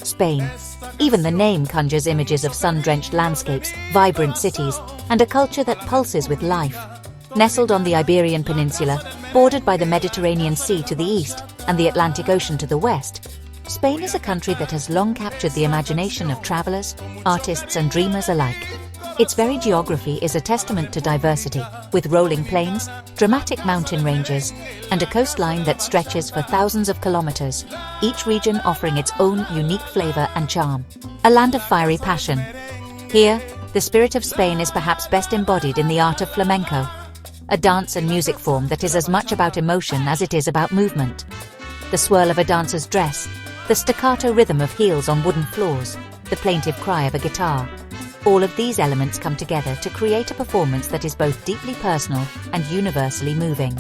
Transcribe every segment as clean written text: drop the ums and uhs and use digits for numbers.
Spain. Even the name conjures images of sun-drenched landscapes, vibrant cities, and a culture that pulses with life. Nestled on the Iberian Peninsula, bordered by the Mediterranean Sea to the east and the Atlantic Ocean to the west, Spain is a country that has long captured the imagination of travelers, artists, and dreamers alike. Its very geography is a testament to diversity, with rolling plains, dramatic mountain ranges, and a coastline that stretches for thousands of kilometers, each region offering its own unique flavor and charm. A land of fiery passion. Here, the spirit of Spain is perhaps best embodied in the art of flamenco, a dance and music form that is as much about emotion as it is about movement. The swirl of a dancer's dress, the staccato rhythm of heels on wooden floors, the plaintive cry of a guitar. All of these elements come together to create a performance that is both deeply personal and universally moving.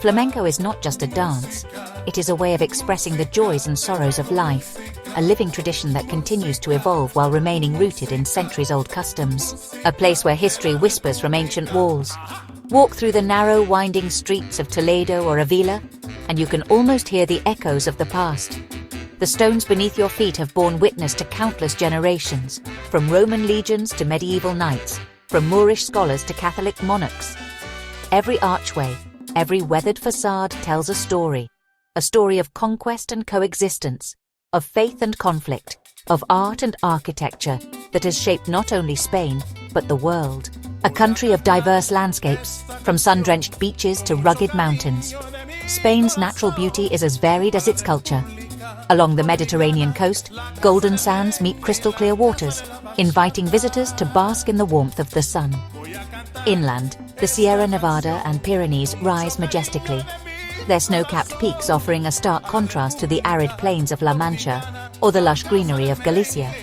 Flamenco is not just a dance, it is a way of expressing the joys and sorrows of life, a living tradition that continues to evolve while remaining rooted in centuries-old customs, a place where history whispers from ancient walls. Walk through the narrow, winding streets of Toledo or Avila, and you can almost hear the echoes of the past. The stones beneath your feet have borne witness to countless generations, from Roman legions to medieval knights, from Moorish scholars to Catholic monarchs. Every archway, every weathered facade tells a story of conquest and coexistence, of faith and conflict, of art and architecture that has shaped not only Spain, but the world. A country of diverse landscapes, from sun-drenched beaches to rugged mountains. Spain's natural beauty is as varied as its culture. Along the Mediterranean coast, golden sands meet crystal-clear waters, inviting visitors to bask in the warmth of the sun. Inland, the Sierra Nevada and Pyrenees rise majestically, their snow-capped peaks offering a stark contrast to the arid plains of La Mancha or the lush greenery of Galicia.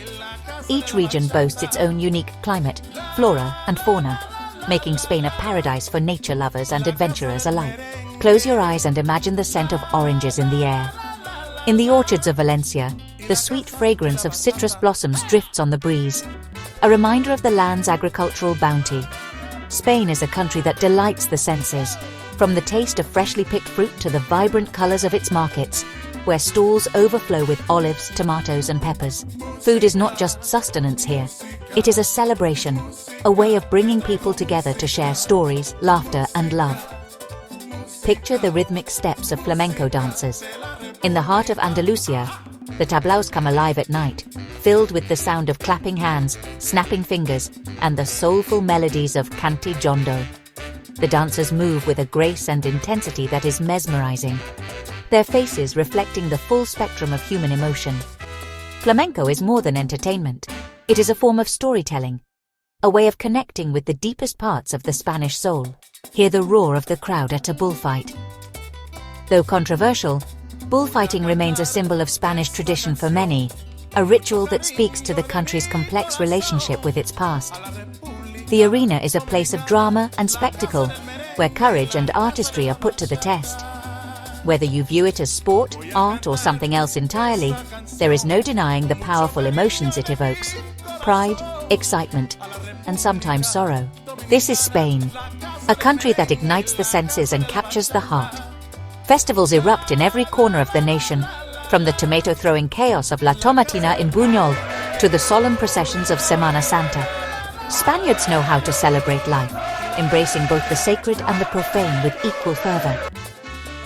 Each region boasts its own unique climate, flora, and fauna, making Spain a paradise for nature lovers and adventurers alike. Close your eyes and imagine the scent of oranges in the air. In the orchards of Valencia, the sweet fragrance of citrus blossoms drifts on the breeze, a reminder of the land's agricultural bounty. Spain is a country that delights the senses, from the taste of freshly picked fruit to the vibrant colors of its markets, where stalls overflow with olives, tomatoes, and peppers. Food is not just sustenance here. It is a celebration, a way of bringing people together to share stories, laughter, and love. Picture the rhythmic steps of flamenco dancers. In the heart of Andalusia, the tablaos come alive at night, filled with the sound of clapping hands, snapping fingers, and the soulful melodies of canti jondo. The dancers move with a grace and intensity that is mesmerizing, their faces reflecting the full spectrum of human emotion. Flamenco is more than entertainment. It is a form of storytelling, a way of connecting with the deepest parts of the Spanish soul. Hear the roar of the crowd at a bullfight. Though controversial, bullfighting remains a symbol of Spanish tradition for many, a ritual that speaks to the country's complex relationship with its past. The arena is a place of drama and spectacle, where courage and artistry are put to the test. Whether you view it as sport, art, or something else entirely, there is no denying the powerful emotions it evokes: pride, excitement, and sometimes sorrow. This is Spain, a country that ignites the senses and captures the heart. Festivals erupt in every corner of the nation, from the tomato-throwing chaos of La Tomatina in Buñol to the solemn processions of Semana Santa. Spaniards know how to celebrate life, embracing both the sacred and the profane with equal fervor.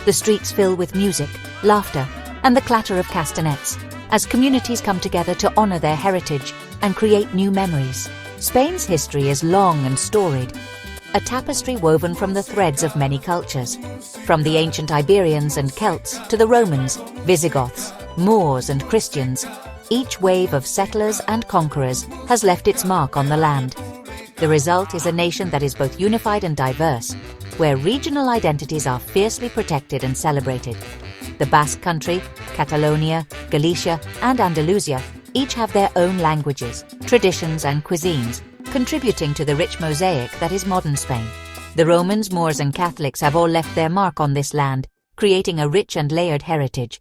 The streets fill with music, laughter, and the clatter of castanets, as communities come together to honor their heritage and create new memories. Spain's history is long and storied, a tapestry woven from the threads of many cultures, from the ancient Iberians and Celts to the Romans, Visigoths, Moors, and Christians. Each wave of settlers and conquerors has left its mark on the land. The result is a nation that is both unified and diverse, where regional identities are fiercely protected and celebrated. The Basque Country, Catalonia, Galicia, and Andalusia each have their own languages, traditions, and cuisines, contributing to the rich mosaic that is modern Spain. The Romans, Moors, and Catholics have all left their mark on this land, creating a rich and layered heritage.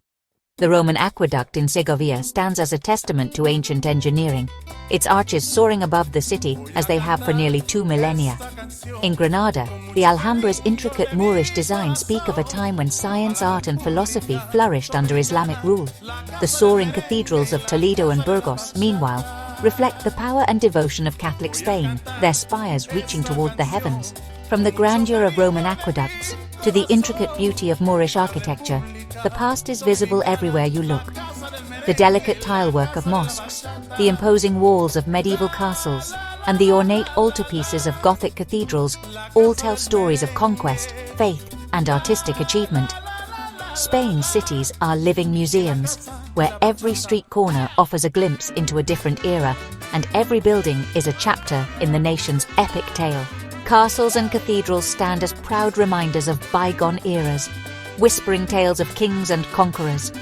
The Roman aqueduct in Segovia stands as a testament to ancient engineering, its arches soaring above the city as they have for nearly 2 millennia. In Granada, the Alhambra's intricate Moorish designs speak of a time when science, art and philosophy flourished under Islamic rule. The soaring cathedrals of Toledo and Burgos, meanwhile, reflect the power and devotion of Catholic Spain, their spires reaching toward the heavens. From the grandeur of Roman aqueducts to the intricate beauty of Moorish architecture, the past is visible everywhere you look. The delicate tilework of mosques, the imposing walls of medieval castles, and the ornate altarpieces of Gothic cathedrals all tell stories of conquest, faith, and artistic achievement. Spain's cities are living museums, where every street corner offers a glimpse into a different era, and every building is a chapter in the nation's epic tale. Castles and cathedrals stand as proud reminders of bygone eras, whispering tales of kings and conquerors.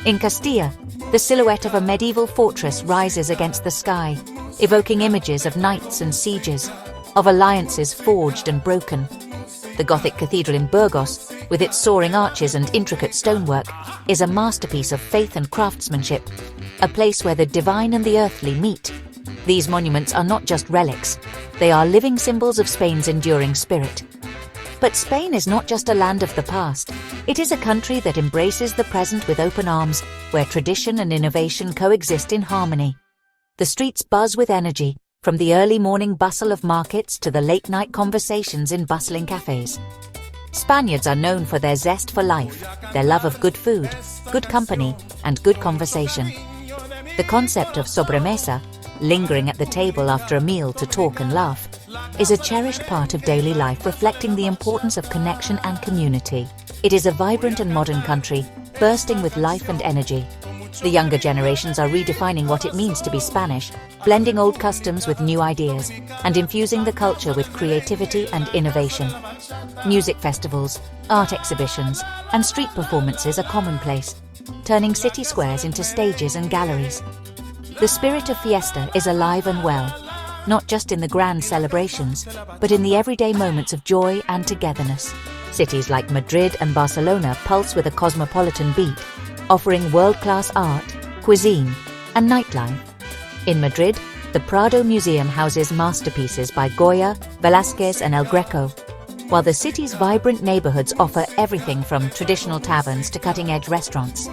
In Castilla, the silhouette of a medieval fortress rises against the sky, evoking images of knights and sieges, of alliances forged and broken. The Gothic cathedral in Burgos, with its soaring arches and intricate stonework, is a masterpiece of faith and craftsmanship, a place where the divine and the earthly meet. These monuments are not just relics, they are living symbols of Spain's enduring spirit. But Spain is not just a land of the past, it is a country that embraces the present with open arms, where tradition and innovation coexist in harmony. The streets buzz with energy, from the early morning bustle of markets to the late-night conversations in bustling cafes. Spaniards are known for their zest for life, their love of good food, good company, and good conversation. The concept of sobremesa, lingering at the table after a meal to talk and laugh, is a cherished part of daily life, reflecting the importance of connection and community. It is a vibrant and modern country, bursting with life and energy. The younger generations are redefining what it means to be Spanish, blending old customs with new ideas, and infusing the culture with creativity and innovation. Music festivals, art exhibitions, and street performances are commonplace, turning city squares into stages and galleries. The spirit of fiesta is alive and well, not just in the grand celebrations, but in the everyday moments of joy and togetherness. Cities like Madrid and Barcelona pulse with a cosmopolitan beat, offering world-class art, cuisine, and nightlife. In Madrid, the Prado Museum houses masterpieces by Goya, Velázquez, and El Greco, while the city's vibrant neighborhoods offer everything from traditional taverns to cutting-edge restaurants.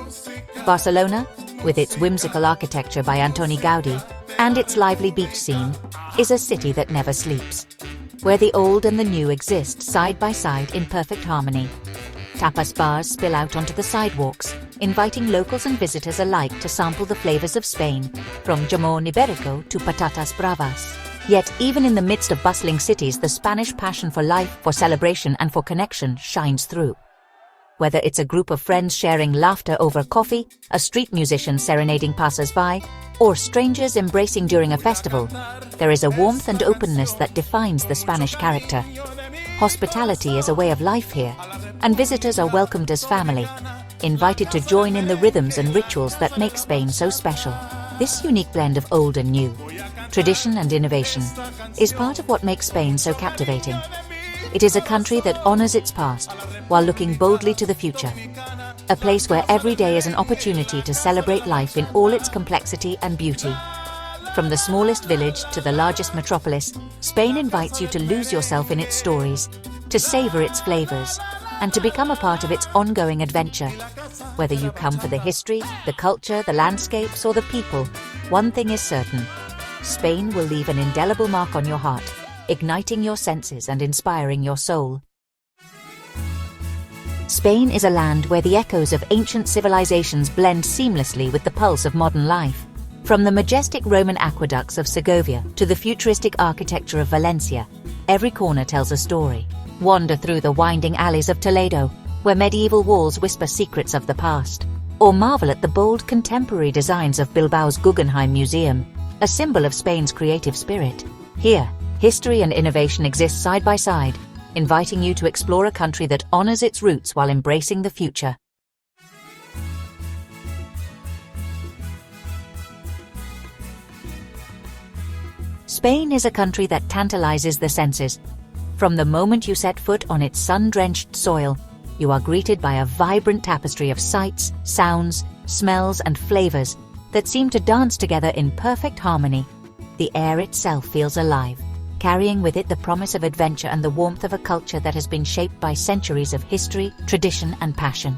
Barcelona, with its whimsical architecture by Antoni Gaudí and its lively beach scene, is a city that never sleeps, where the old and the new exist side by side in perfect harmony. Tapas bars spill out onto the sidewalks, inviting locals and visitors alike to sample the flavors of Spain, from jamón ibérico to patatas bravas. Yet, even in the midst of bustling cities, the Spanish passion for life, for celebration, and for connection shines through. Whether it's a group of friends sharing laughter over coffee, a street musician serenading passers-by, or strangers embracing during a festival, there is a warmth and openness that defines the Spanish character. Hospitality is a way of life here, and visitors are welcomed as family, invited to join in the rhythms and rituals that make Spain so special. This unique blend of old and new, tradition and innovation, is part of what makes Spain so captivating. It is a country that honors its past while looking boldly to the future. A place where every day is an opportunity to celebrate life in all its complexity and beauty. From the smallest village to the largest metropolis, Spain invites you to lose yourself in its stories, to savor its flavors, and to become a part of its ongoing adventure. Whether you come for the history, the culture, the landscapes, or the people, one thing is certain: Spain will leave an indelible mark on your heart, igniting your senses and inspiring your soul. Spain is a land where the echoes of ancient civilizations blend seamlessly with the pulse of modern life. From the majestic Roman aqueducts of Segovia to the futuristic architecture of Valencia, every corner tells a story. Wander through the winding alleys of Toledo, where medieval walls whisper secrets of the past. Or marvel at the bold contemporary designs of Bilbao's Guggenheim Museum, a symbol of Spain's creative spirit. Here, history and innovation exist side by side, inviting you to explore a country that honors its roots while embracing the future. Spain is a country that tantalizes the senses. From the moment you set foot on its sun-drenched soil, you are greeted by a vibrant tapestry of sights, sounds, smells and flavors that seem to dance together in perfect harmony. The air itself feels alive, carrying with it the promise of adventure and the warmth of a culture that has been shaped by centuries of history, tradition, and passion.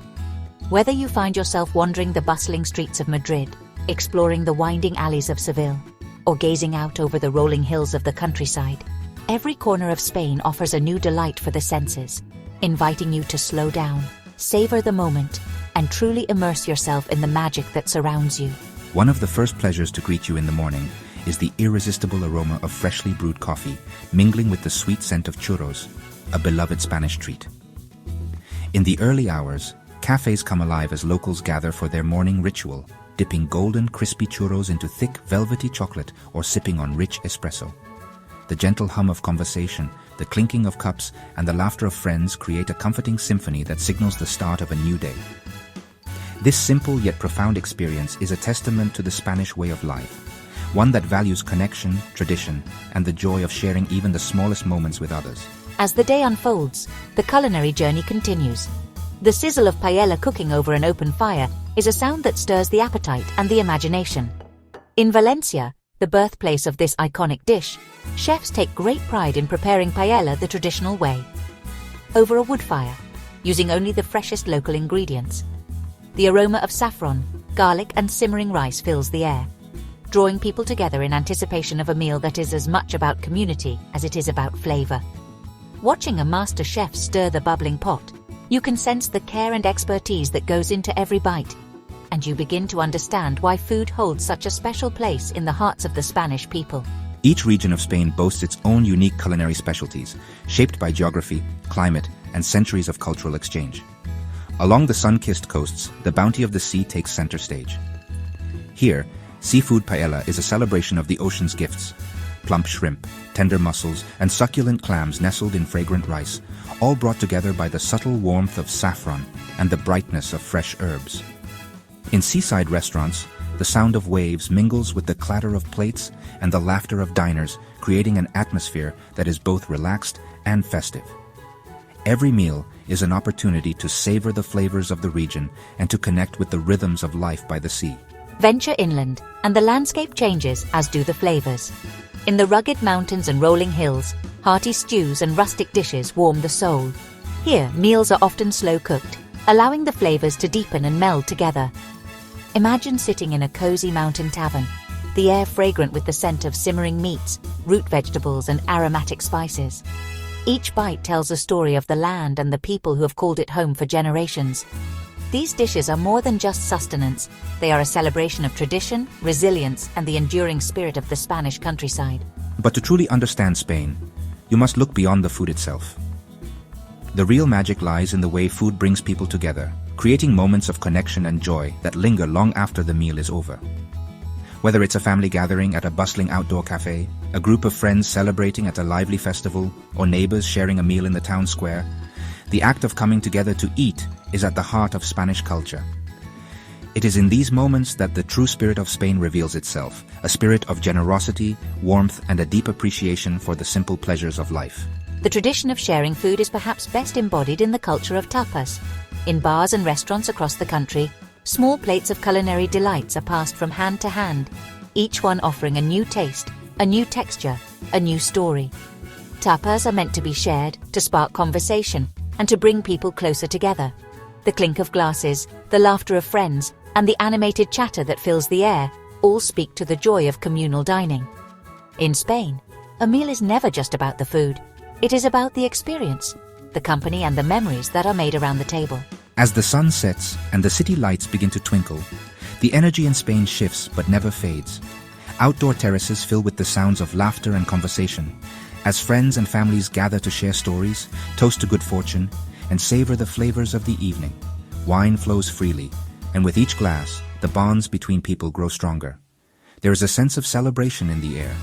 Whether you find yourself wandering the bustling streets of Madrid, exploring the winding alleys of Seville, or gazing out over the rolling hills of the countryside, every corner of Spain offers a new delight for the senses, inviting you to slow down, savor the moment, and truly immerse yourself in the magic that surrounds you. One of the first pleasures to greet you in the morning is the irresistible aroma of freshly brewed coffee, mingling with the sweet scent of churros, a beloved Spanish treat. In the early hours, cafes come alive as locals gather for their morning ritual, dipping golden, crispy churros into thick, velvety chocolate or sipping on rich espresso. The gentle hum of conversation, the clinking of cups, and the laughter of friends create a comforting symphony that signals the start of a new day. This simple yet profound experience is a testament to the Spanish way of life, one that values connection, tradition, and the joy of sharing even the smallest moments with others. As the day unfolds, the culinary journey continues. The sizzle of paella cooking over an open fire is a sound that stirs the appetite and the imagination. In Valencia, the birthplace of this iconic dish, chefs take great pride in preparing paella the traditional way. Over a wood fire, using only the freshest local ingredients. The aroma of saffron, garlic, and simmering rice fills the air, drawing people together in anticipation of a meal that is as much about community as it is about flavor. Watching a master chef stir the bubbling pot, you can sense the care and expertise that goes into every bite, and you begin to understand why food holds such a special place in the hearts of the Spanish people. Each region of Spain boasts its own unique culinary specialties, shaped by geography, climate, and centuries of cultural exchange. Along the sun-kissed coasts, the bounty of the sea takes center stage. Here, seafood paella is a celebration of the ocean's gifts. Plump shrimp, tender mussels, and succulent clams nestled in fragrant rice, all brought together by the subtle warmth of saffron and the brightness of fresh herbs. In seaside restaurants, the sound of waves mingles with the clatter of plates and the laughter of diners, creating an atmosphere that is both relaxed and festive. Every meal is an opportunity to savor the flavors of the region and to connect with the rhythms of life by the sea. Venture inland, and the landscape changes, as do the flavors. In the rugged mountains and rolling hills, hearty stews and rustic dishes warm the soul. Here, meals are often slow-cooked, allowing the flavors to deepen and meld together. Imagine sitting in a cozy mountain tavern, the air fragrant with the scent of simmering meats, root vegetables, and aromatic spices. Each bite tells a story of the land and the people who have called it home for generations. These dishes are more than just sustenance. They are a celebration of tradition, resilience, and the enduring spirit of the Spanish countryside. But to truly understand Spain, you must look beyond the food itself. The real magic lies in the way food brings people together, creating moments of connection and joy that linger long after the meal is over. Whether it's a family gathering at a bustling outdoor cafe, a group of friends celebrating at a lively festival, or neighbors sharing a meal in the town square, the act of coming together to eat is at the heart of Spanish culture. It is in these moments that the true spirit of Spain reveals itself, a spirit of generosity, warmth, and a deep appreciation for the simple pleasures of life. The tradition of sharing food is perhaps best embodied in the culture of tapas. In bars and restaurants across the country, small plates of culinary delights are passed from hand to hand, each one offering a new taste, a new texture, a new story. Tapas are meant to be shared, to spark conversation, and to bring people closer together. The clink of glasses, the laughter of friends, and the animated chatter that fills the air all speak to the joy of communal dining. In Spain, a meal is never just about the food. It is about the experience, the company, and the memories that are made around the table. As the sun sets and the city lights begin to twinkle, the energy in Spain shifts but never fades. Outdoor terraces fill with the sounds of laughter and conversation, as friends and families gather to share stories, toast to good fortune, and savor the flavors of the evening. Wine flows freely, and with each glass, the bonds between people grow stronger. There is a sense of celebration in the air,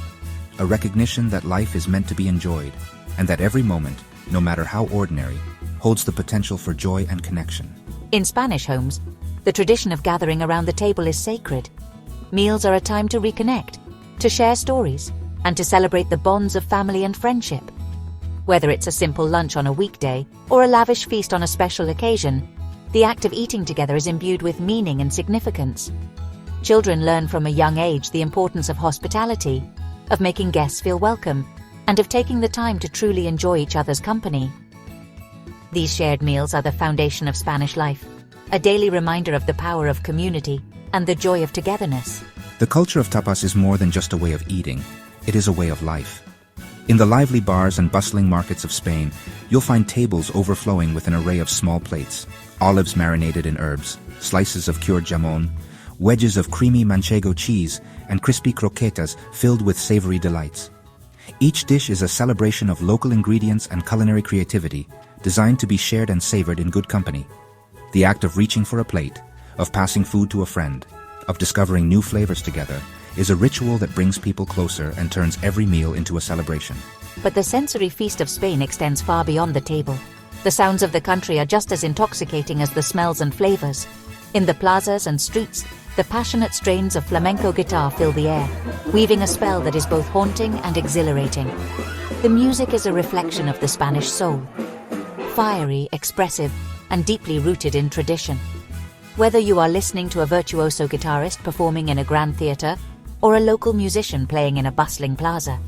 a recognition that life is meant to be enjoyed, and that every moment, no matter how ordinary, holds the potential for joy and connection. In Spanish homes, the tradition of gathering around the table is sacred. Meals are a time to reconnect, to share stories, and to celebrate the bonds of family and friendship. Whether it's a simple lunch on a weekday or a lavish feast on a special occasion, The act of eating together is imbued with meaning and significance. Children learn from a young age the importance of hospitality, of making guests feel welcome, and of taking the time to truly enjoy each other's company. These shared meals are the foundation of Spanish life, a daily reminder of the power of community and the joy of togetherness. The culture of tapas is more than just a way of eating, it is a way of life. In the lively bars and bustling markets of Spain, you'll find tables overflowing with an array of small plates, olives marinated in herbs, slices of cured jamón, wedges of creamy manchego cheese, and crispy croquetas filled with savory delights. Each dish is a celebration of local ingredients and culinary creativity, designed to be shared and savored in good company. The act of reaching for a plate, of passing food to a friend, of discovering new flavors together, is a ritual that brings people closer and turns every meal into a celebration. But the sensory feast of Spain extends far beyond the table. The sounds of the country are just as intoxicating as the smells and flavors. In the plazas and streets, the passionate strains of flamenco guitar fill the air, weaving a spell that is both haunting and exhilarating. The music is a reflection of the Spanish soul, fiery, expressive, and deeply rooted in tradition. Whether you are listening to a virtuoso guitarist performing in a grand theater or a local musician playing in a bustling plaza,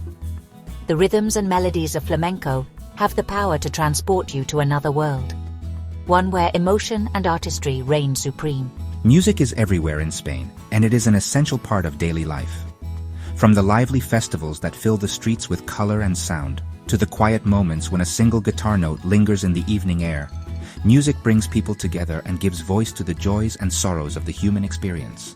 the rhythms and melodies of flamenco have the power to transport you to another world, one where emotion and artistry reign supreme. Music is everywhere in Spain, and it is an essential part of daily life. From the lively festivals that fill the streets with color and sound, to the quiet moments when a single guitar note lingers in the evening air, music brings people together and gives voice to the joys and sorrows of the human experience.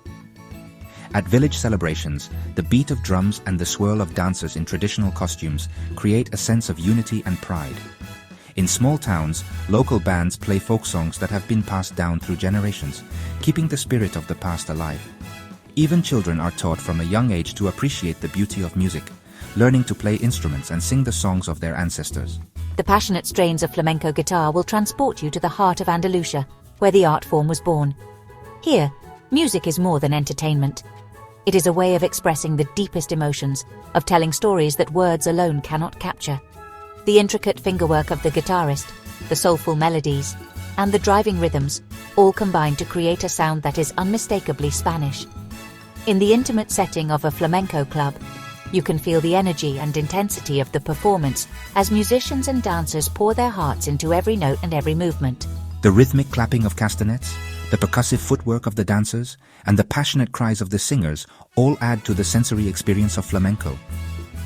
At village celebrations, the beat of drums and the swirl of dancers in traditional costumes create a sense of unity and pride. In small towns, local bands play folk songs that have been passed down through generations, keeping the spirit of the past alive. Even children are taught from a young age to appreciate the beauty of music, learning to play instruments and sing the songs of their ancestors. The passionate strains of flamenco guitar will transport you to the heart of Andalusia, where the art form was born. Here, music is more than entertainment. It is a way of expressing the deepest emotions, of telling stories that words alone cannot capture. The intricate fingerwork of the guitarist, the soulful melodies, and the driving rhythms all combine to create a sound that is unmistakably Spanish. In the intimate setting of a flamenco club, you can feel the energy and intensity of the performance as musicians and dancers pour their hearts into every note and every movement. The rhythmic clapping of castanets, the percussive footwork of the dancers, and the passionate cries of the singers all add to the sensory experience of flamenco.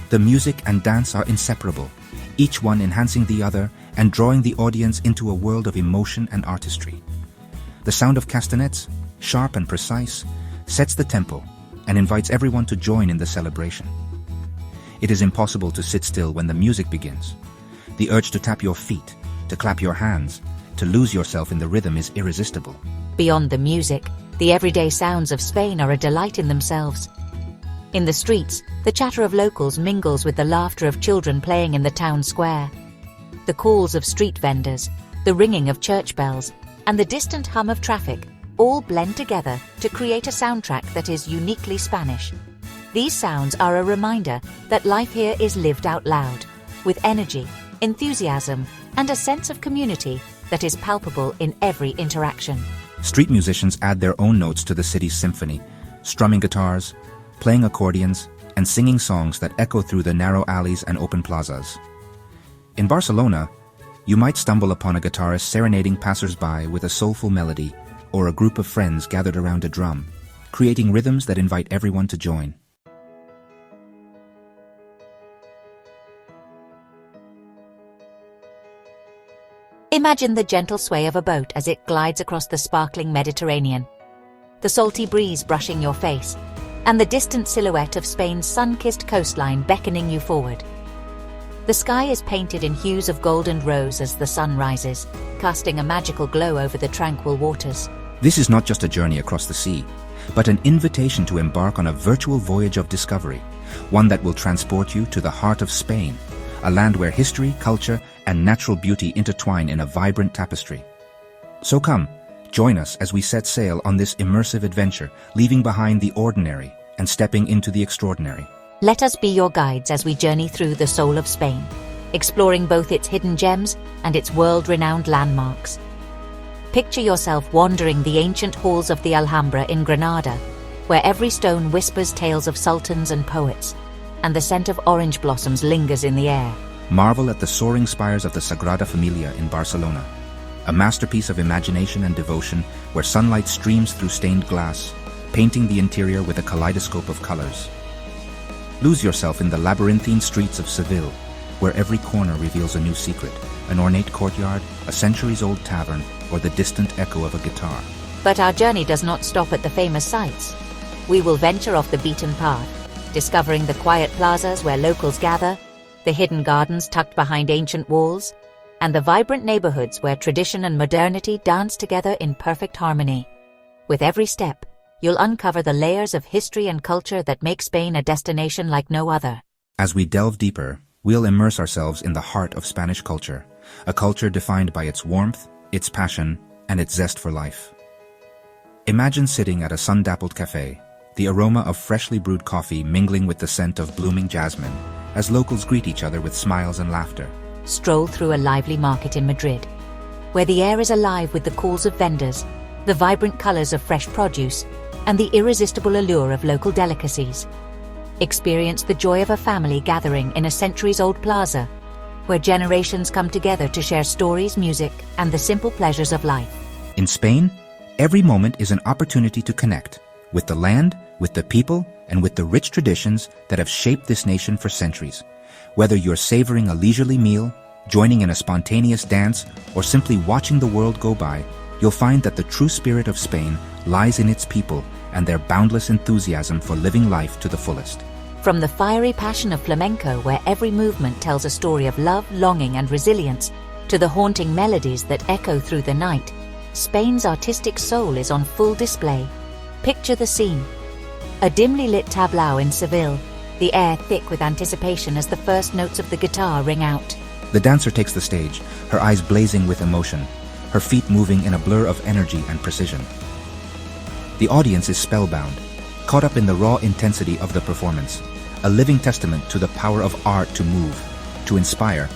The music and dance are inseparable, each one enhancing the other and drawing the audience into a world of emotion and artistry. The sound of castanets, sharp and precise, sets the tempo and invites everyone to join in the celebration. It is impossible to sit still when the music begins. The urge to tap your feet, to clap your hands, to lose yourself in the rhythm is irresistible. Beyond the music, the everyday sounds of Spain are a delight in themselves. In the streets, the chatter of locals mingles with the laughter of children playing in the town square. The calls of street vendors, the ringing of church bells, and the distant hum of traffic all blend together to create a soundtrack that is uniquely Spanish. These sounds are a reminder that life here is lived out loud, with energy, enthusiasm, and a sense of community that is palpable in every interaction. Street musicians add their own notes to the city's symphony, strumming guitars, playing accordions, and singing songs that echo through the narrow alleys and open plazas. In Barcelona, you might stumble upon a guitarist serenading passers-by with a soulful melody, or a group of friends gathered around a drum, creating rhythms that invite everyone to join. Imagine the gentle sway of a boat as it glides across the sparkling Mediterranean, the salty breeze brushing your face, and the distant silhouette of Spain's sun-kissed coastline beckoning you forward. The sky is painted in hues of gold and rose as the sun rises, casting a magical glow over the tranquil waters. This is not just a journey across the sea, but an invitation to embark on a virtual voyage of discovery, one that will transport you to the heart of Spain, a land where history, culture, and natural beauty intertwine in a vibrant tapestry. So come, join us as we set sail on this immersive adventure, leaving behind the ordinary and stepping into the extraordinary. Let us be your guides as we journey through the soul of Spain, exploring both its hidden gems and its world-renowned landmarks. Picture yourself wandering the ancient halls of the Alhambra in Granada, where every stone whispers tales of sultans and poets, and the scent of orange blossoms lingers in the air. Marvel at the soaring spires of the Sagrada Familia in Barcelona, a masterpiece of imagination and devotion where sunlight streams through stained glass, painting the interior with a kaleidoscope of colors. Lose yourself in the labyrinthine streets of Seville, where every corner reveals a new secret, an ornate courtyard, a centuries-old tavern, or the distant echo of a guitar. But our journey does not stop at the famous sites. We will venture off the beaten path, discovering the quiet plazas where locals gather, the hidden gardens tucked behind ancient walls, and the vibrant neighborhoods where tradition and modernity dance together in perfect harmony. With every step, you'll uncover the layers of history and culture that make Spain a destination like no other. As we delve deeper, we'll immerse ourselves in the heart of Spanish culture, a culture defined by its warmth, its passion, and its zest for life. Imagine sitting at a sun-dappled cafe, the aroma of freshly brewed coffee mingling with the scent of blooming jasmine, as locals greet each other with smiles and laughter. Stroll through a lively market in Madrid, where the air is alive with the calls of vendors, the vibrant colors of fresh produce, and the irresistible allure of local delicacies. Experience the joy of a family gathering in a centuries-old plaza, where generations come together to share stories, music, and the simple pleasures of life. In Spain, every moment is an opportunity to connect with the land, with the people, and with the rich traditions that have shaped this nation for centuries. Whether you're savoring a leisurely meal, joining in a spontaneous dance, or simply watching the world go by, you'll find that the true spirit of Spain lies in its people and their boundless enthusiasm for living life to the fullest. From the fiery passion of flamenco, where every movement tells a story of love, longing, and resilience, to the haunting melodies that echo through the night, Spain's artistic soul is on full display. Picture the scene. A dimly lit tableau in Seville, the air thick with anticipation as the first notes of the guitar ring out. The dancer takes the stage, her eyes blazing with emotion, her feet moving in a blur of energy and precision. The audience is spellbound, caught up in the raw intensity of the performance, a living testament to the power of art to move, to inspire,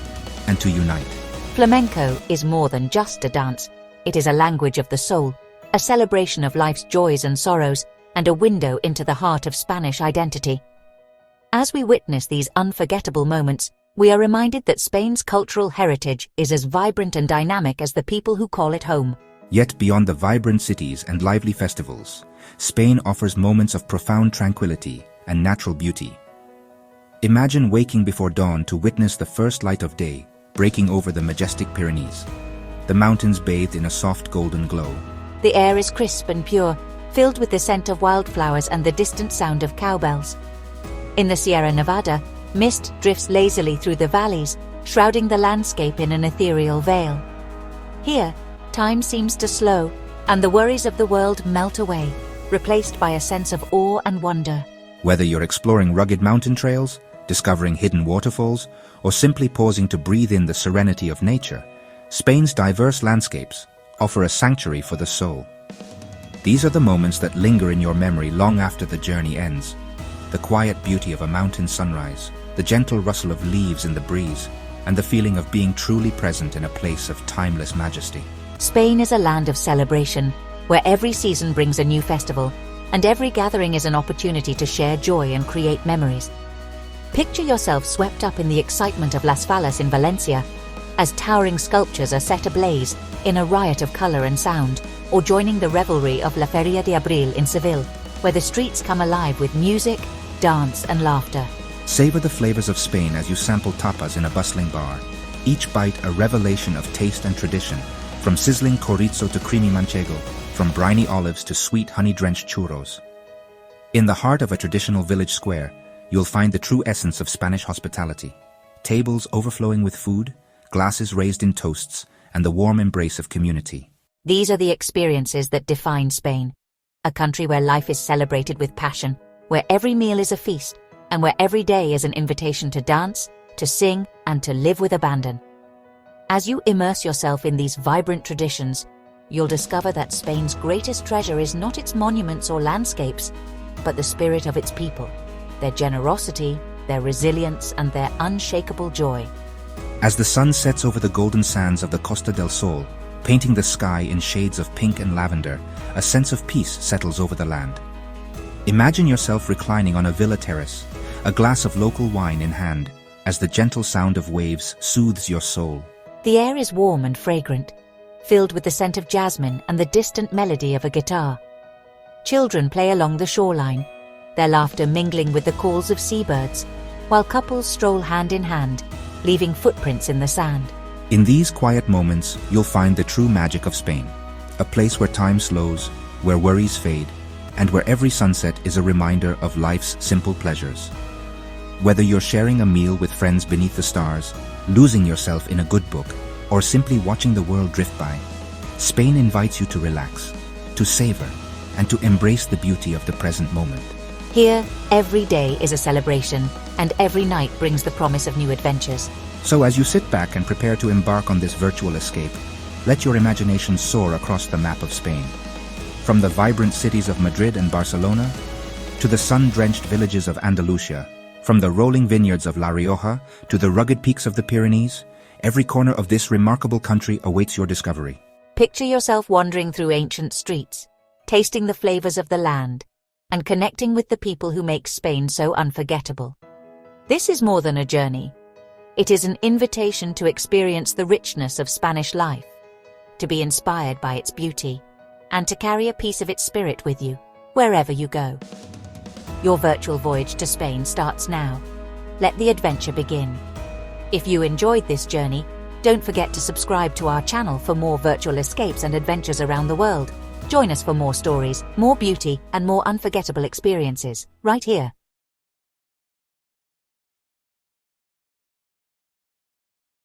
and to unite. Flamenco is more than just a dance. It is a language of the soul, a celebration of life's joys and sorrows, and a window into the heart of Spanish identity. As we witness these unforgettable moments, we are reminded that Spain's cultural heritage is as vibrant and dynamic as the people who call it home. Yet beyond the vibrant cities and lively festivals, Spain offers moments of profound tranquility and natural beauty. Imagine waking before dawn to witness the first light of day breaking over the majestic Pyrenees, the mountains bathed in a soft golden glow. The air is crisp and pure, filled with the scent of wildflowers and the distant sound of cowbells. In the Sierra Nevada, mist drifts lazily through the valleys, shrouding the landscape in an ethereal veil. Here, time seems to slow, and the worries of the world melt away, replaced by a sense of awe and wonder. Whether you're exploring rugged mountain trails, discovering hidden waterfalls, or simply pausing to breathe in the serenity of nature, Spain's diverse landscapes offer a sanctuary for the soul. These are the moments that linger in your memory long after the journey ends. The quiet beauty of a mountain sunrise, the gentle rustle of leaves in the breeze, and the feeling of being truly present in a place of timeless majesty. Spain is a land of celebration, where every season brings a new festival, and every gathering is an opportunity to share joy and create memories. Picture yourself swept up in the excitement of Las Fallas in Valencia, as towering sculptures are set ablaze in a riot of color and sound, or joining the revelry of La Feria de Abril in Seville, where the streets come alive with music, dance, and laughter. Savor the flavors of Spain as you sample tapas in a bustling bar, each bite a revelation of taste and tradition, from sizzling chorizo to creamy manchego, from briny olives to sweet honey-drenched churros. In the heart of a traditional village square, you'll find the true essence of Spanish hospitality. Tables overflowing with food, glasses raised in toasts, and the warm embrace of community. These are the experiences that define Spain, a country where life is celebrated with passion, where every meal is a feast, and where every day is an invitation to dance, to sing, and to live with abandon. As you immerse yourself in these vibrant traditions, you'll discover that Spain's greatest treasure is not its monuments or landscapes, but the spirit of its people, their generosity, their resilience, and their unshakable joy. As the sun sets over the golden sands of the Costa del Sol, painting the sky in shades of pink and lavender. A sense of peace settles over the land. Imagine yourself reclining on a villa terrace, a glass of local wine in hand, as the gentle sound of waves soothes your soul. The air is warm and fragrant, filled with the scent of jasmine and the distant melody of a guitar. Children play along the shoreline, their laughter mingling with the calls of seabirds, while couples stroll hand in hand, leaving footprints in the sand. In these quiet moments, you'll find the true magic of Spain, a place where time slows, where worries fade, and where every sunset is a reminder of life's simple pleasures. Whether you're sharing a meal with friends beneath the stars, losing yourself in a good book, or simply watching the world drift by, Spain invites you to relax, to savor, and to embrace the beauty of the present moment. Here, every day is a celebration, and every night brings the promise of new adventures. So as you sit back and prepare to embark on this virtual escape, let your imagination soar across the map of Spain. From the vibrant cities of Madrid and Barcelona, to the sun-drenched villages of Andalusia, from the rolling vineyards of La Rioja to the rugged peaks of the Pyrenees, every corner of this remarkable country awaits your discovery. Picture yourself wandering through ancient streets, tasting the flavors of the land, and connecting with the people who make Spain so unforgettable. This is more than a journey. It is an invitation to experience the richness of Spanish life, to be inspired by its beauty, and to carry a piece of its spirit with you, wherever you go. Your virtual voyage to Spain starts now. Let the adventure begin. If you enjoyed this journey, don't forget to subscribe to our channel for more virtual escapes and adventures around the world. Join us for more stories, more beauty, and more unforgettable experiences, right here.